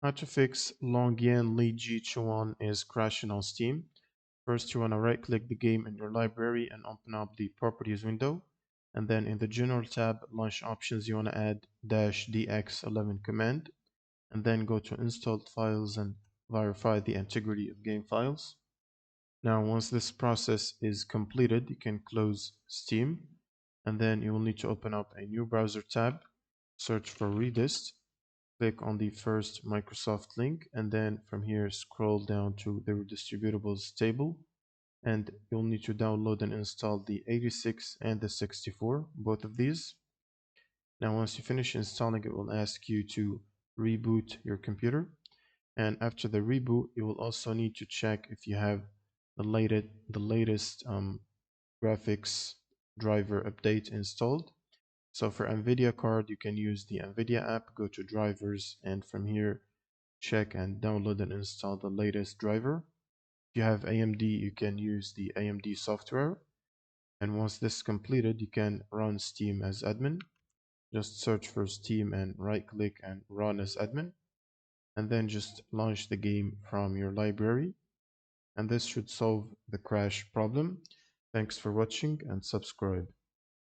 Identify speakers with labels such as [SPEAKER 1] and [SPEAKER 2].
[SPEAKER 1] How to fix Longian Leiji Chuan is crashing on Steam. First, you want to right click the game in your library and open up the properties window. And then in the general tab, launch options, you want to add -dx11 command. And then go to installed files and verify the integrity of game files. Now, once this process is completed, you can close Steam. And then you will need to open up a new browser tab, search for Redist, click on the first Microsoft link, and then from here scroll down to the distributables table, and you'll need to download and install the 86 and the 64, both of these. Now once you finish installing, it will ask you to reboot your computer, and after the reboot you will also need to check if you have the latest graphics driver update installed. So for NVIDIA card, you can use the NVIDIA app, go to drivers, and from here, check and download and install the latest driver. If you have AMD, you can use the AMD software. And once this is completed, you can run Steam as admin. Just search for Steam and right click and run as admin. And then just launch the game from your library. And this should solve the crash problem. Thanks for watching and subscribe.